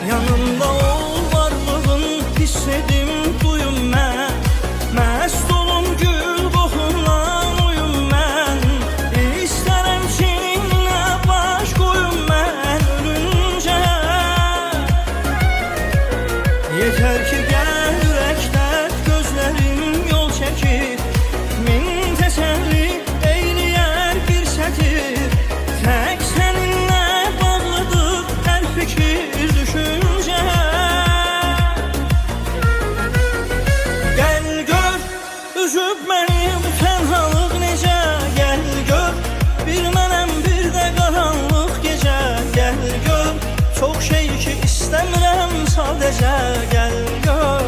Yanımda ol, varlığın hiss edim, duyum mən. Məst olum, gül qoxundan uyum mən. İstərəm seninlə baş qoyum mən ölüncə. Yeter ki gəl ürəklər, gözlərim yol çəkir. Min təsəlli eyləyər bir sətir. Tək səninlə bağlıdır hər fikir, düşüncə. Gəl gör, üzüb məni bu tənhalıq necə. Gəl gör, bir mənəm, bir də qaranlıq gecə. Gəl gör, çox şey ki istəmirəm sadəcə. Gəl gör.